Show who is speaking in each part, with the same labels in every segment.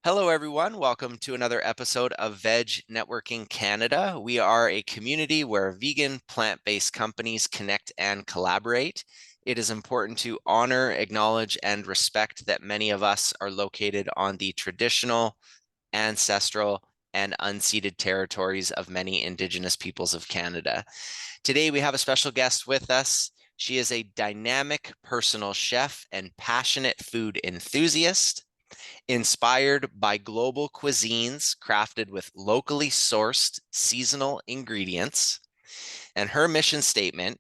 Speaker 1: Hello, everyone. Welcome to another episode of Veg Networking Canada. We are a community where vegan, plant-based companies connect and collaborate. It is important to honor, acknowledge, and respect that many of us are located on the traditional, ancestral, and unceded territories of many Indigenous peoples of Canada. Today, we have a special guest with us. She is a dynamic personal chef and passionate food enthusiast. Inspired by global cuisines crafted with locally sourced seasonal ingredients. And her mission statement,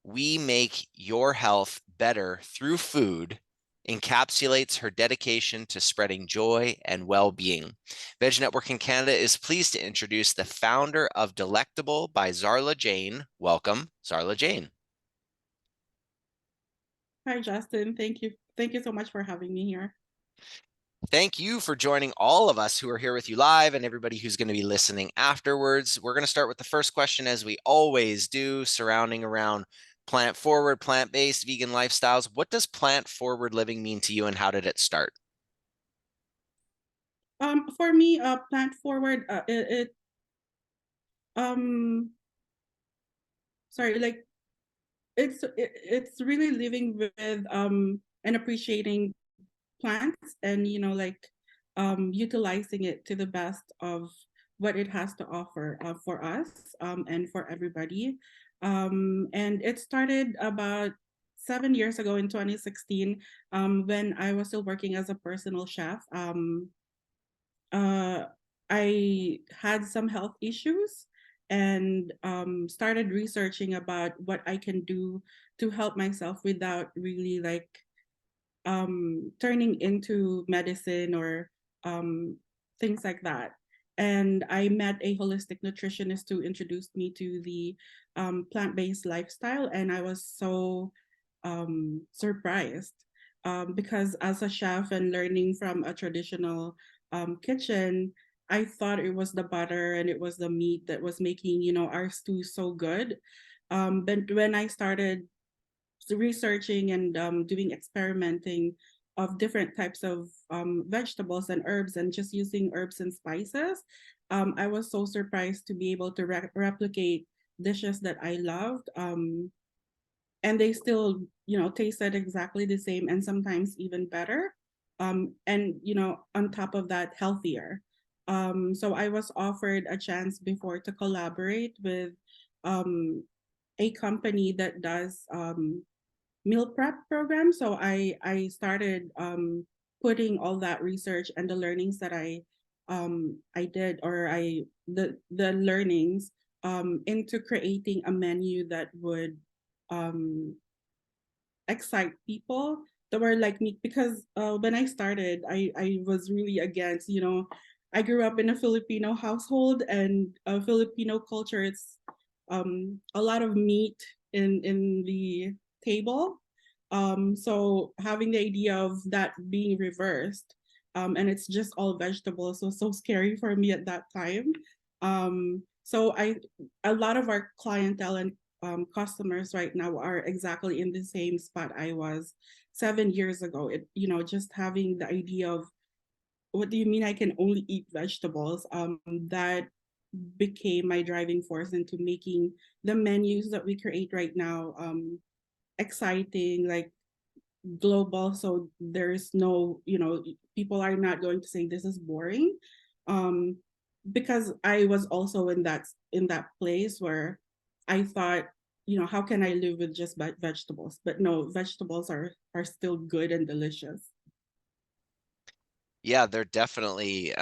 Speaker 1: "We make your health better through food," encapsulates her dedication to spreading joy and well-being. Veg Networking Canada is pleased to introduce the founder of DelecTable by Zarla Jane. Welcome, Zarla Jane.
Speaker 2: Hi, Justin. Thank you. Thank you so much for having me here.
Speaker 1: Thank you for joining all of us who are here with you live and everybody who's going to be listening afterwards. We're going to start with the first question, as we always do, surrounding around plant forward, plant-based, vegan lifestyles. What does plant forward living mean to you, and how did it start?
Speaker 2: For me, plant forward, um, sorry, like it's really living with and appreciating plants and utilizing it to the best of what it has to offer for us and for everybody. And it started about 7 years ago in 2016 when I was still working as a personal chef. Uh, I had some health issues and started researching about what I can do to help myself without really turning into medicine or things like that. And I met a holistic nutritionist who introduced me to the plant-based lifestyle, and I was so surprised because as a chef and learning from a traditional kitchen, I thought it was the butter and it was the meat that was making our stew so good. But when I started researching and doing experimenting of different types of vegetables and herbs and just using herbs and spices, I was so surprised to be able to replicate dishes that I loved. And they still, tasted exactly the same and sometimes even better. And, on top of that, healthier. So I was offered a chance before to collaborate with um, a company that does meal prep program. So I started putting all that research and the learnings that I did or the learnings into creating a menu that would um, excite people that were like me because when I started, I was really against, I grew up in a Filipino household and Filipino culture, it's a lot of meat in the table. So having the idea of that being reversed, and it's just all vegetables was so scary for me at that time. So a lot of our clientele and customers right now are exactly in the same spot I was 7 years ago. Just having the idea of what do you mean I can only eat vegetables? That became my driving force into making the menus that we create right now exciting, like global. So there's no, people are not going to say this is boring. Um, because I was also in that place where I thought, how can I live with just vegetables? But no, vegetables are still good and delicious.
Speaker 1: Yeah, they're definitely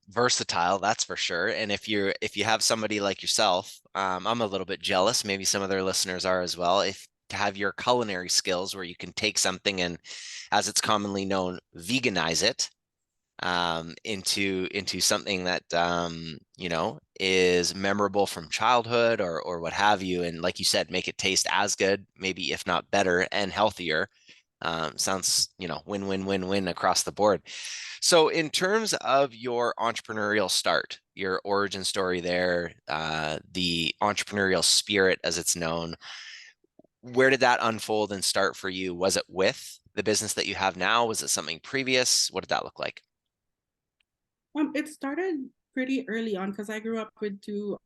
Speaker 1: versatile, that's for sure. And if you have somebody like yourself, I'm a little bit jealous, maybe some of their listeners are as well, if to have your culinary skills where you can take something and, as it's commonly known, veganize it into something that is memorable from childhood or what have you, and like you said, make it taste as good, maybe if not better, and healthier. Sounds, win-win-win-win across the board. So in terms of your entrepreneurial start, your origin story there, the entrepreneurial spirit as it's known, where did that unfold and start for you? Was it with the business that you have now? Was it something previous? What did that look like?
Speaker 2: It started pretty early on because I grew up with two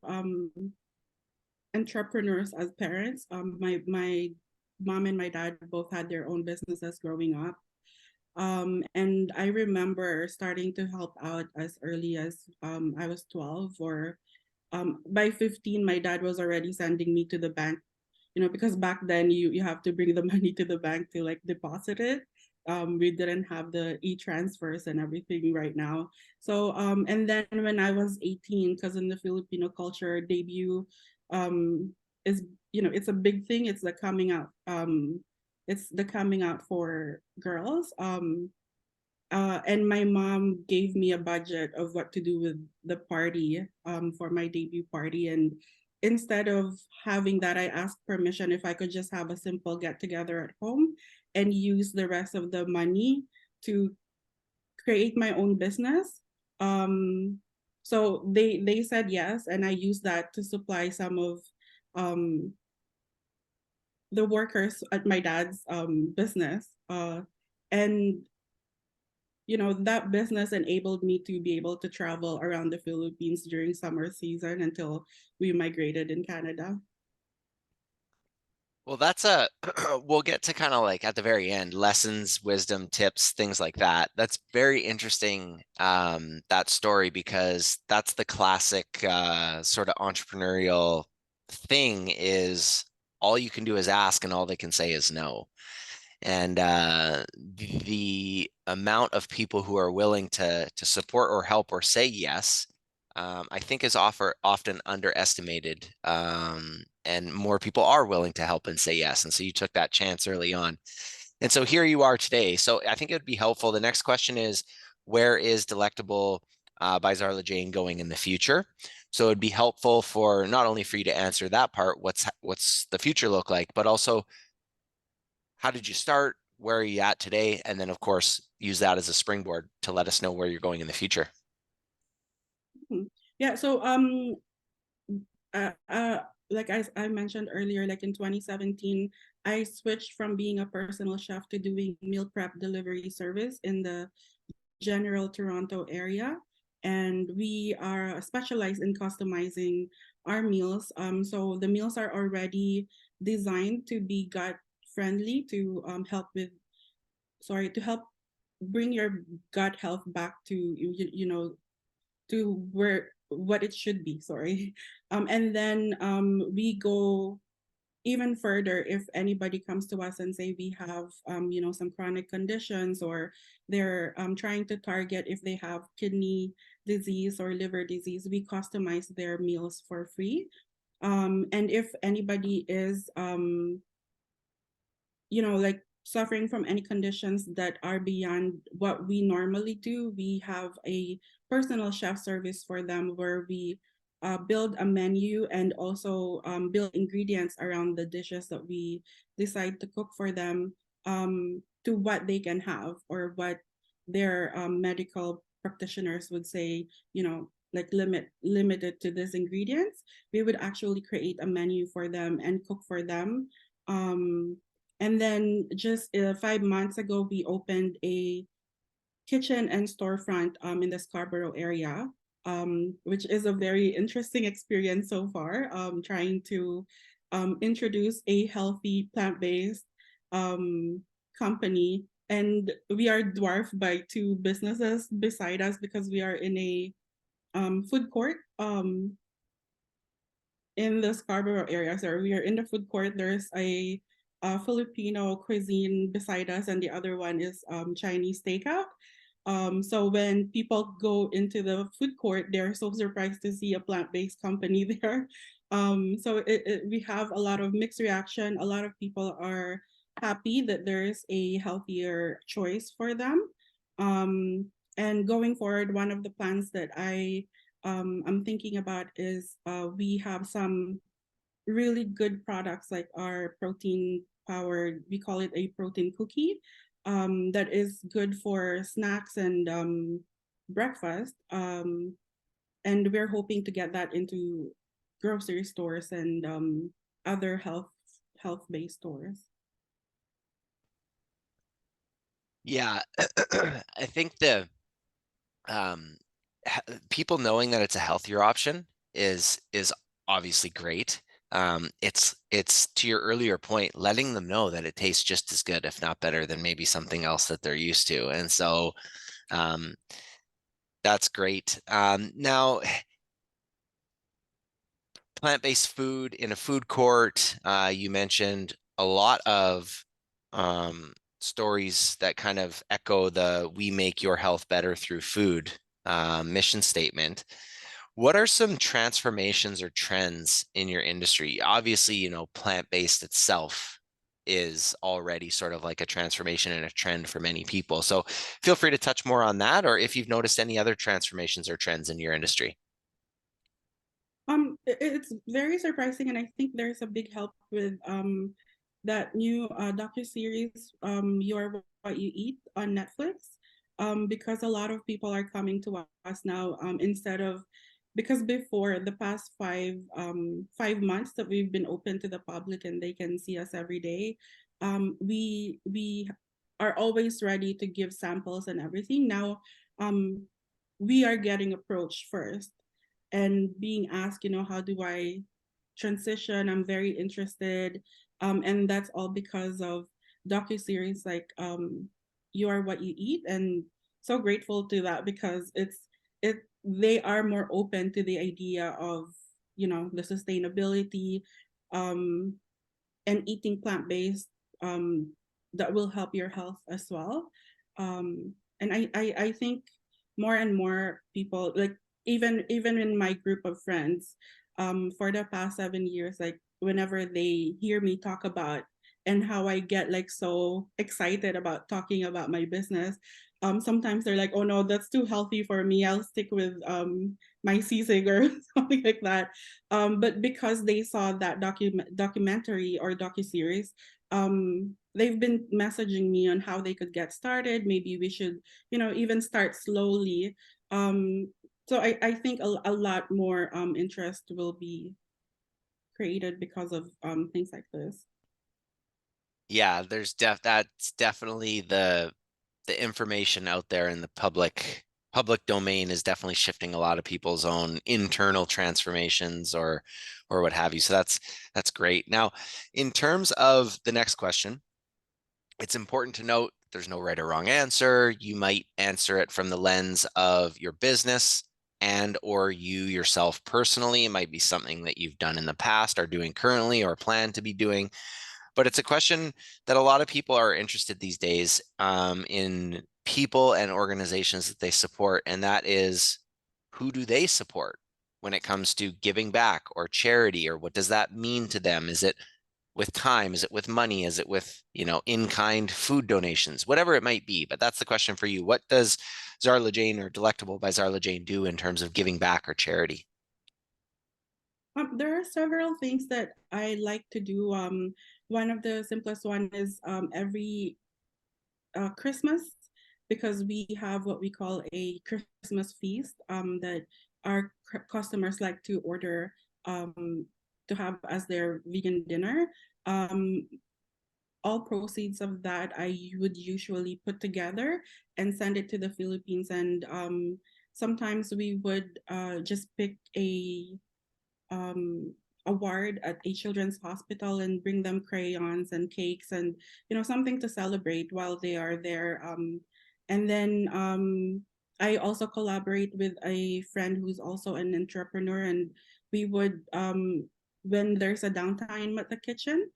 Speaker 2: entrepreneurs as parents. My mom and my dad both had their own businesses growing up. And I remember starting to help out as early as I was 12, or by 15, my dad was already sending me to the bank, because back then you have to bring the money to the bank to like deposit it. We didn't have the e-transfers and everything right now. So and then when I was 18, because in the Filipino culture, debut is, it's a big thing. It's the coming out. It's the coming out for girls. And my mom gave me a budget of what to do with the party for my debut party. And instead of having that, I asked permission if I could just have a simple get together at home and use the rest of the money to create my own business. Um, so they said yes, and I used that to supply some of um, the workers at my dad's business. And that business enabled me to be able to travel around the Philippines during summer season until we migrated in Canada.
Speaker 1: Well, that's we'll get to kind of like at the very end, lessons, wisdom, tips, things like that. That's very interesting, that story, because that's the classic sort of entrepreneurial thing is all you can do is ask and all they can say is no. And the amount of people who are willing to support or help or say yes, I think is often underestimated. And more people are willing to help and say yes. And so you took that chance early on. And so here you are today. So I think it would be helpful. The next question is, where is DelecTable by Zarla Jane going in the future? So it'd be helpful for not only for you to answer that part, what's the future look like, but also how did you start? Where are you at today? And then, of course, use that as a springboard to let us know where you're going in the future.
Speaker 2: Mhm. Yeah, so uh, uh, like I mentioned earlier, like in 2017, I switched from being a personal chef to doing meal prep delivery service in the general Toronto area. And we are specialized in customizing our meals. So the meals are already designed to be gut friendly to help bring your gut health back to to where what it should be. Sorry. And then we go even further if anybody comes to us and say we have some chronic conditions, or they're trying to target if they have kidney disease or liver disease, we customize their meals for free. And if anybody is like suffering from any conditions that are beyond what we normally do, we have a personal chef service for them where we build a menu and also build ingredients around the dishes that we decide to cook for them, to what they can have or what their medical practitioners would say, like limited to these ingredients. We would actually create a menu for them and cook for them. Um, and then just 5 months ago, we opened a kitchen and storefront in the Scarborough area, which is a very interesting experience so far. Trying to introduce a healthy plant-based um, company, and we are dwarfed by two businesses beside us because we are in a food court. In the Scarborough area. So we are in the food court. There's a Filipino cuisine beside us, and the other one is Chinese takeout. So when people go into the food court, they're so surprised to see a plant-based company there. So we have a lot of mixed reaction. A lot of people are happy that there's a healthier choice for them. And going forward, one of the plans that I'm thinking about is we have some really good products like our protein powered, we call it a protein cookie, that is good for snacks and breakfast. And we're hoping to get that into grocery stores and other health-based stores.
Speaker 1: Yeah, I think the um, people knowing that it's a healthier option is obviously great. It's to your earlier point, letting them know that it tastes just as good, if not better, than maybe something else that they're used to. And so um, that's great. Now, plant-based food in a food court, you mentioned a lot of stories that kind of echo the "We make your health better through food" mission statement. What are some transformations or trends in your industry? Obviously, plant-based itself is already sort of like a transformation and a trend for many people. So feel free to touch more on that, or if you've noticed any other transformations or trends in your industry.
Speaker 2: It's very surprising, and I think there's a big help with that new docu-series, You Are What You Eat on Netflix, because a lot of people are coming to us now, instead of, because before the past 5 months that we've been open to the public and they can see us every day, we are always ready to give samples and everything. Now, we are getting approached first and being asked, how do I transition? I'm very interested. And that's all because of docu-series like You Are What You Eat. And so grateful to that, because they are more open to the idea of, the sustainability, um, and eating plant-based, um, that will help your health as well. And I think more and more people, like, even in my group of friends, for the past 7 years, like whenever they hear me talk about and how I get like so excited about talking about my business, sometimes they're like, oh no, that's too healthy for me, I'll stick with my sisig or something like that. But because they saw that documentary or docu-series, they've been messaging me on how they could get started. Maybe we should, even start slowly. So I think a lot more interest will be created because of things like this.
Speaker 1: Yeah, that's definitely the information out there in the public domain is definitely shifting a lot of people's own internal transformations or what have you. So that's great. Now, in terms of the next question, it's important to note there's no right or wrong answer. You might answer it from the lens of your business and or you yourself personally. It might be something that you've done in the past, are doing currently, or plan to be doing. But it's a question that a lot of people are interested these days in people and organizations that they support, and that is, who do they support when it comes to giving back or charity, or what does that mean to them? Is it with time? Is it with money? Is it with, in-kind food donations? Whatever it might be. But that's the question for you. What does Zarla Jane or DelecTable by Zarla Jane do in terms of giving back or charity?
Speaker 2: There are several things that I like to do. One of the simplest one is every Christmas, because we have what we call a Christmas feast, that our customers like to order, to have as their vegan dinner. Um, all proceeds of that I would usually put together and send it to the Philippines. And sometimes we would just pick um, a ward at a children's hospital and bring them crayons and cakes and, something to celebrate while they are there. And then I also collaborate with a friend who's also an entrepreneur, and we would, when there's a downtime at the kitchen,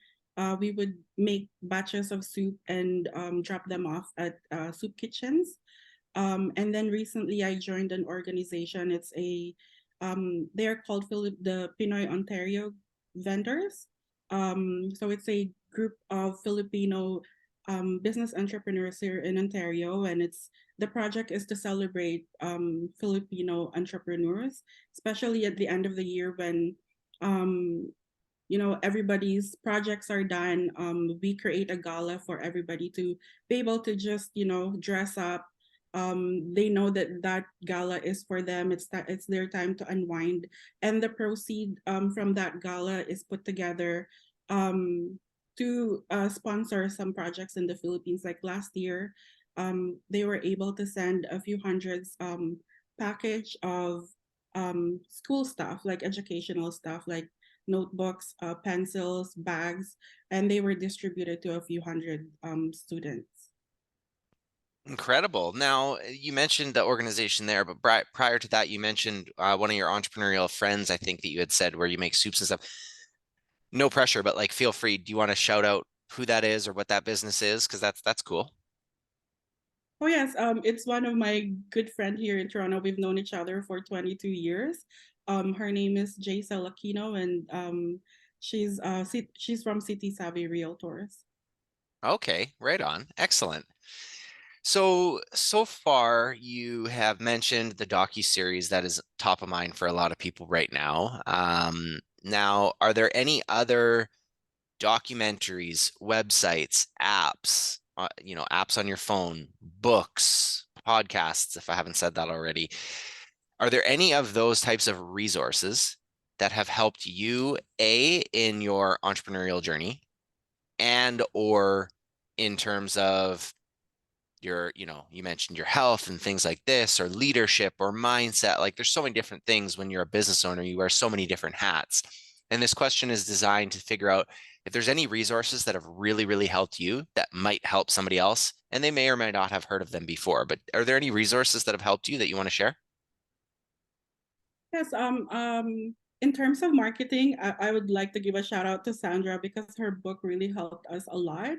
Speaker 2: we would make batches of soup and drop them off at soup kitchens. And then recently I joined an organization. They're called the Pinoy Ontario Vendors. So it's a group of Filipino business entrepreneurs here in Ontario, and the project is to celebrate Filipino entrepreneurs, especially at the end of the year when everybody's projects are done. We create a gala for everybody to be able to just dress up. They know that that gala is for them. It's their time to unwind, and the proceed from that gala is put together to sponsor some projects in the Philippines. Like last year, they were able to send a few hundreds package of school stuff, like educational stuff, like notebooks, pencils, bags, and they were distributed to a few hundred students.
Speaker 1: Incredible. Now, you mentioned the organization there, but prior to that, you mentioned one of your entrepreneurial friends, I think that you had said where you make soups and stuff. No pressure, but like feel free. Do you want to shout out who that is or what that business is? Because that's cool.
Speaker 2: Oh yes, it's one of my good friend here in Toronto. We've known each other for 22 years. Her name is Jaisal Aquino, and she's from City Savvy Realtors.
Speaker 1: Okay, right on. Excellent. So far you have mentioned the docu-series that is top of mind for a lot of people right now. Now, are there any other documentaries, websites, apps, apps on your phone, books, podcasts, if I haven't said that already? Are there any of those types of resources that have helped you, A, in your entrepreneurial journey and or in terms of you mentioned your health and things like this, or leadership or mindset. Like there's so many different things when you're a business owner, you wear so many different hats. And this question is designed to figure out if there's any resources that have really, really helped you that might help somebody else. And they may or may not have heard of them before, but are there any resources that have helped you that you want to share?
Speaker 2: Yes, in terms of marketing, I would like to give a shout out to Sandra because her book really helped us a lot.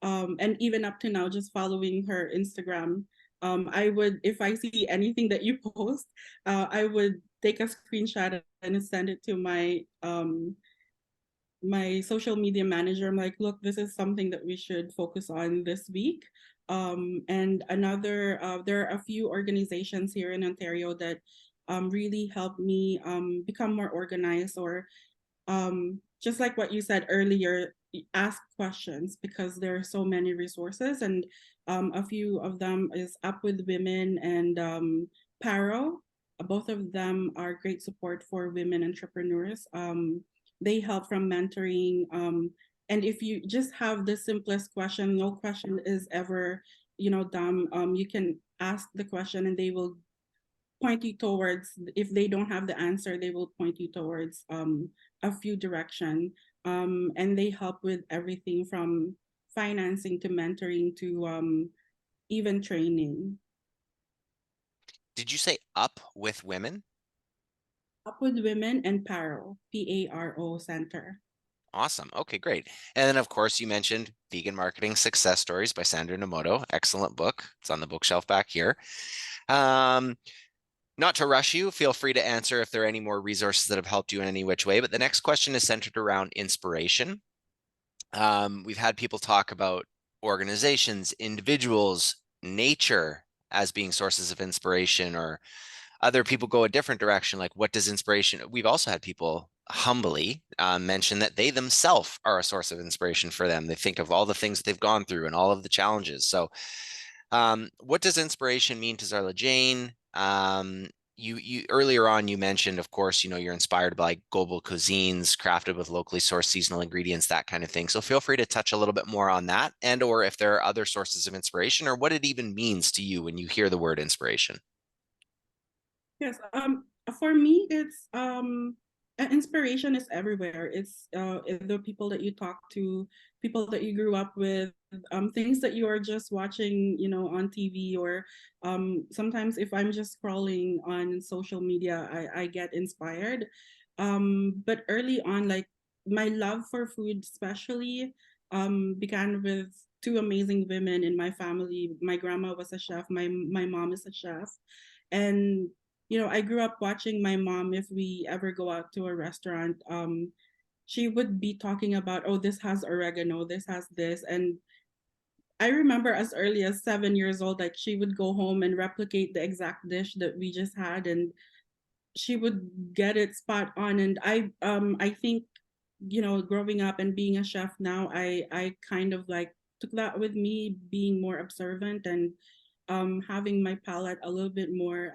Speaker 2: And even up to now, just following her Instagram, I would, if I see anything that you post, I would take a screenshot and send it to my social media manager. I'm like, look, this is something that we should focus on this week. And there are a few organizations here in Ontario that really helped me become more organized, or just like what you said earlier, ask questions because there are so many resources, and a few of them is Up with Women and Paro. Both of them are great support for women entrepreneurs. They help from mentoring. And if you just have the simplest question, no question is ever, dumb. You can ask the question and they will point you towards, if they don't have the answer, they will point you towards a few direction, and they help with everything from financing to mentoring to even training.
Speaker 1: Did you say Up with Women?
Speaker 2: Up with Women and Paro Center.
Speaker 1: Awesome. Okay, great. And then, of course, you mentioned Vegan Marketing Success Stories by Sandra Nomoto. Excellent book. It's on the bookshelf back here. Um, Not to rush you, feel free to answer if there are any more resources that have helped you in any which way. But the next question is centered around inspiration. We've had people talk about organizations, individuals, nature as being sources of inspiration, or other people go a different direction. Like, what does inspiration? We've also had people humbly mention that they themselves are a source of inspiration for them. They think of all the things they've gone through and all of the challenges. So what does inspiration mean to Zarla Jane? You earlier on you mentioned, of course, you're inspired by global cuisines crafted with locally sourced seasonal ingredients, that kind of thing. So feel free to touch a little bit more on that, and or if there are other sources of inspiration, or what it even means to you when you hear the word inspiration.
Speaker 2: Yes. For me, it's inspiration is everywhere. It's the people that you talk to, people that you grew up with, things that you are just watching, on TV, or sometimes if I'm just scrolling on social media, I get inspired. But early on, like my love for food, especially, began with two amazing women in my family. My grandma was a chef. My mom is a chef, and I grew up watching my mom. If we ever go out to a restaurant, she would be talking about, oh, this has oregano, this has this. And I remember as early as 7 years old, like she would go home and replicate the exact dish that we just had, and she would get it spot on. And I think, growing up and being a chef now, I kind of like took that with me, being more observant and having my palate a little bit more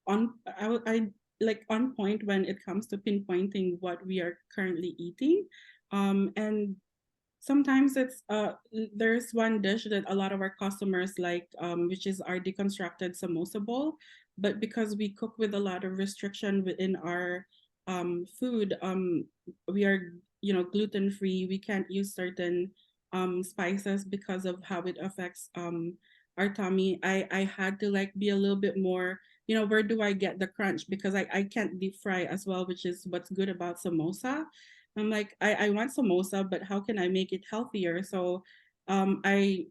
Speaker 2: on I like on point when it comes to pinpointing what we are currently eating. And Sometimes it's there's one dish that a lot of our customers like, which is our deconstructed samosa bowl. But because we cook with a lot of restriction within our food, we are, you know, gluten free. We can't use certain spices because of how it affects our tummy. I had to like be a little bit more, you know, where do I get the crunch, because I can't deep fry as well, which is what's good about samosa. I'm like, I want samosa, but how can I make it healthier? So I,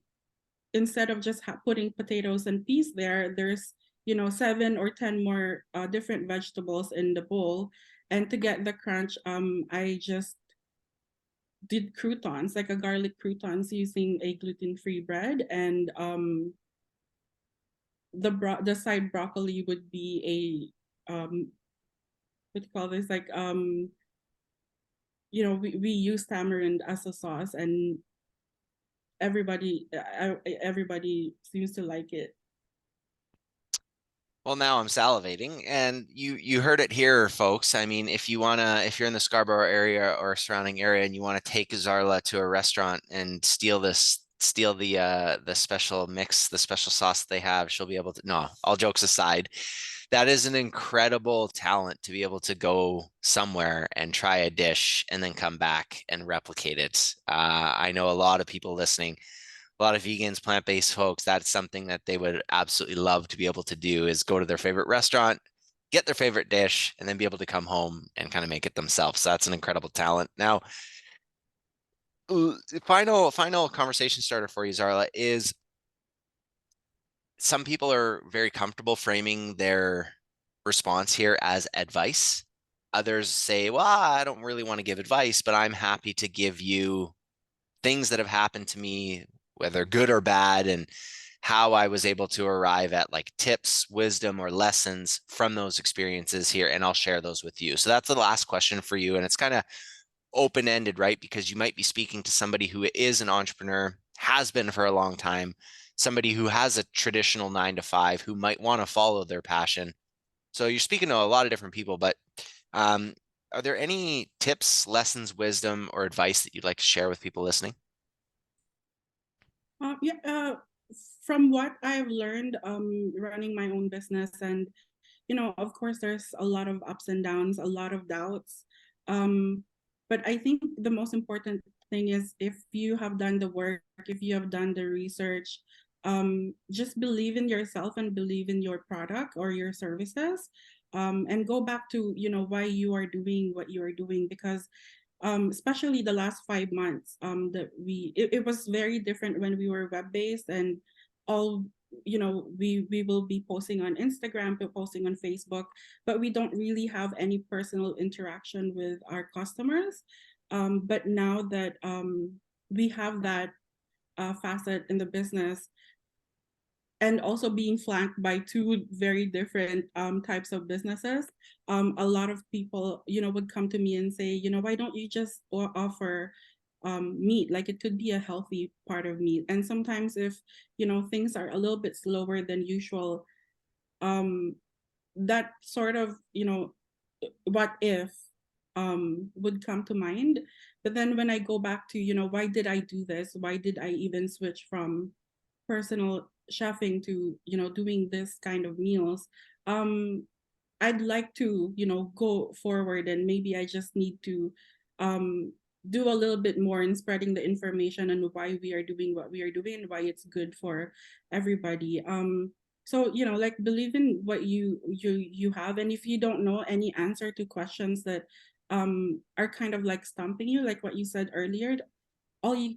Speaker 2: instead of just putting potatoes and peas there, there's, you know, 7 or 10 more different vegetables in the bowl. And to get the crunch, I just did croutons, like a garlic croutons using a gluten-free bread. And the side broccoli would be a what do you call this, like you know, we use tamarind as a sauce, and everybody seems to like it.
Speaker 1: Well, now I'm salivating, and you heard it here, folks. I mean, if you're in the Scarborough area or surrounding area, and you want to take Zarla to a restaurant and steal the special mix, the special sauce they have, she'll be able to. No, all jokes aside, that is an incredible talent to be able to go somewhere and try a dish and then come back and replicate it. I know a lot of people listening, a lot of vegans, plant-based folks, that's something that they would absolutely love to be able to do, is go to their favorite restaurant, get their favorite dish, and then be able to come home and kind of make it themselves. So that's an incredible talent. Now, final conversation starter for you, Zarla, is some people are very comfortable framing their response here as advice. Others say, well, I don't really want to give advice, but I'm happy to give you things that have happened to me, whether good or bad, and how I was able to arrive at like tips, wisdom, or lessons from those experiences here. And I'll share those with you. So that's the last question for you. And it's kind of open ended, right? Because you might be speaking to somebody who is an entrepreneur, has been for a long time, somebody who has a traditional 9 to 5, who might want to follow their passion. So you're speaking to a lot of different people, but um, are there any tips, lessons, wisdom, or advice that you'd like to share with people listening?
Speaker 2: Yeah, from what I've learned, running my own business, and you know, of course, there's a lot of ups and downs, a lot of doubts. Um, but I think the most important thing is, if you have done the work, if you have done the research, just believe in yourself and believe in your product or your services, and go back to, you know, why you are doing what you are doing. Because especially the last 5 months, that it was very different when we were web based, and all, you know, we will be posting on Instagram, posting on Facebook, but we don't really have any personal interaction with our customers. But now that we have that facet in the business, and also being flanked by two very different types of businesses, a lot of people, you know, would come to me and say, you know, why don't you just offer meat? Like, it could be a healthy part of meat. And sometimes, if, you know, things are a little bit slower than usual, um, that sort of, you know, what if would come to mind. But then when I go back to, you know, why did I do this? Why did I even switch from personal chefing to, you know, doing this kind of meals? um I'd like to, you know, go forward, and maybe I just need to um do a little bit more in spreading the information on why we are doing what we are doing, and why it's good for everybody. So, you know, like, believe in what you have. And if you don't know any answer to questions that are kind of like stumping you, like what you said earlier, all you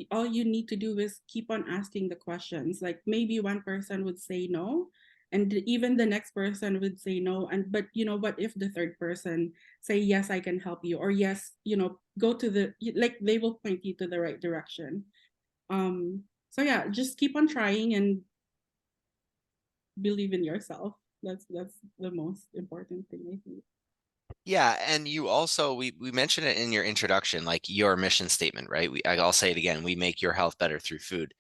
Speaker 2: all you need to do is keep on asking the questions. Like, maybe one person would say no, and even the next person would say no, and but, you know, what if the third person say, yes, I can help you, or yes, you know, go to the, like, they will point you to the right direction. So yeah, just keep on trying and believe in yourself. That's the most important thing, I think.
Speaker 1: Yeah, and you also, we mentioned it in your introduction, like your mission statement, right? I'll say it again, we make your health better through food.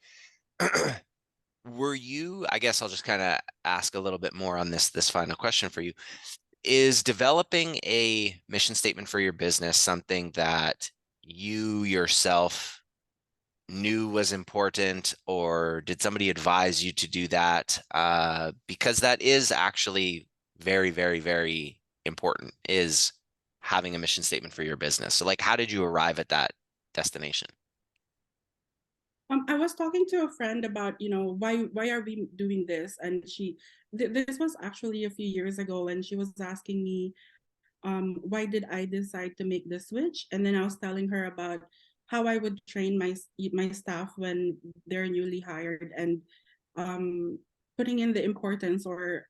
Speaker 1: Were you, I guess I'll just kind of ask a little bit more on this final question for you. Is developing a mission statement for your business something that you yourself knew was important, or did somebody advise you to do that? Because that is actually very, very, very important, is having a mission statement for your business. So like, how did you arrive at that destination?
Speaker 2: I was talking to a friend about, why are we doing this? And this was actually a few years ago, and she was asking me, why did I decide to make the switch? And then I was telling her about how I would train my staff when they're newly hired, and um, putting in the importance, or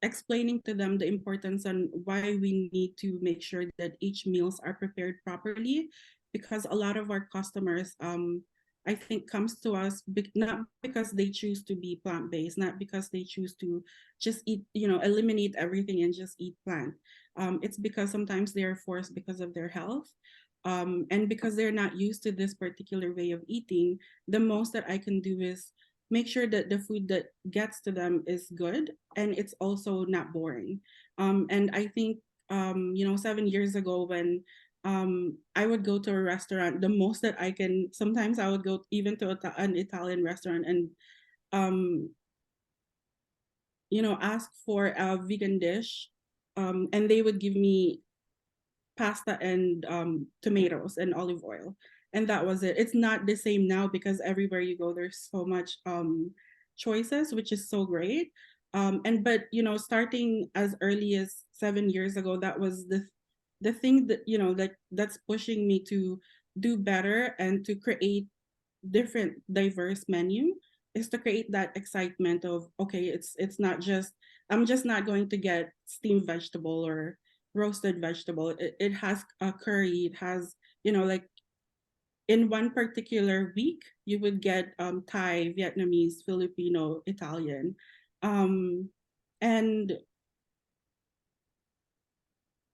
Speaker 2: explaining to them the importance on why we need to make sure that each meals are prepared properly, because a lot of our customers, I think, comes to us not because they choose to be plant-based, not because they choose to just eat, eliminate everything and just eat plant. It's because sometimes they are forced because of their health, and because they're not used to this particular way of eating. The most that I can do is make sure that the food that gets to them is good, and it's also not boring. And I think, 7 years ago, when I would go to a restaurant, the most that I can, sometimes I would go even to an Italian restaurant, and um, ask for a vegan dish, and they would give me pasta and tomatoes and olive oil, and that was it. It's not the same now, because everywhere you go, there's so much choices, which is so great. And but starting as early as 7 years ago, that was the thing that that's pushing me to do better and to create different diverse menu, is to create that excitement of, okay, it's not just, I'm just not going to get steamed vegetable or roasted vegetable. It has a curry, it has, like, in one particular week you would get Thai, Vietnamese, Filipino, Italian, um and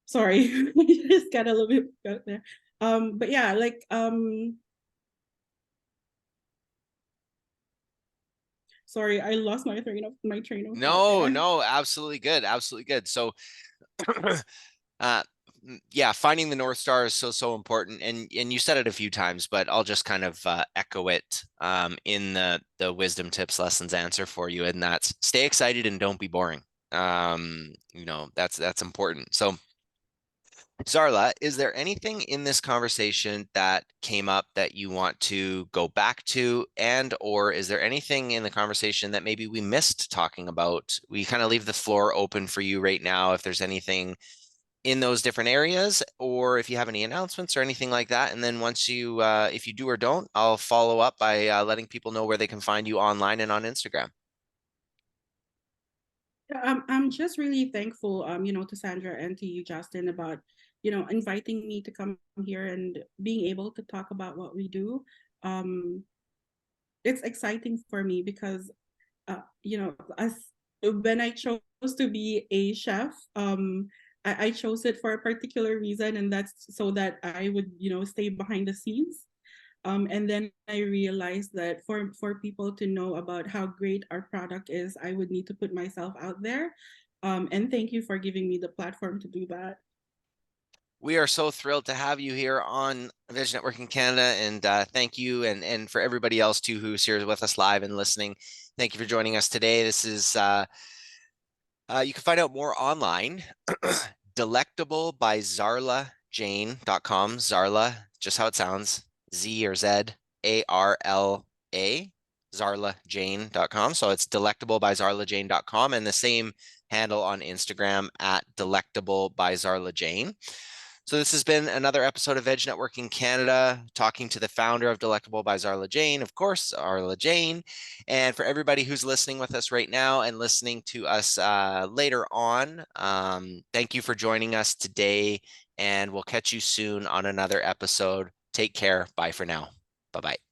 Speaker 2: sorry, I just got a little bit out there. But yeah, like, sorry, I lost my train of thought
Speaker 1: No,
Speaker 2: there.
Speaker 1: no, absolutely good. Absolutely good. So, uh, yeah, finding the North Star is so, so important. And you said it a few times, but I'll just kind of echo it in the wisdom tips lessons answer for you. And that's stay excited and don't be boring. That's important. So, Zarla, is there anything in this conversation that came up that you want to go back to, and or is there anything in the conversation that maybe we missed talking about? We kind of leave the floor open for you right now if there's anything in those different areas, or if you have any announcements or anything like that. And then once if you do or don't, I'll follow up by letting people know where they can find you online and on Instagram.
Speaker 2: Yeah, I'm just really thankful, to Sandra and to you, Justin, about, inviting me to come here and being able to talk about what we do. Um, it's exciting for me because, as when I chose to be a chef, I chose it for a particular reason, and that's so that I would, stay behind the scenes. And then I realized that for people to know about how great our product is, I would need to put myself out there. And thank you for giving me the platform to do that.
Speaker 1: We are so thrilled to have you here on Veg Networking Canada, and thank you, and for everybody else too who's here with us live and listening. Thank you for joining us today. This is you can find out more online. Delectable by zarlajane.com. Zarla, just how it sounds, Z or Z ARLA, zarlajane.com. So it's delectable by zarlajane.com, and the same handle on Instagram at delectable by Zarla Jane. So this has been another episode of Veg Networking Canada, talking to the founder of Delectable by Zarla Jane, of course, Zarla Jane. And for everybody who's listening with us right now and listening to us later on, thank you for joining us today, and we'll catch you soon on another episode. Take care. Bye for now. Bye-bye.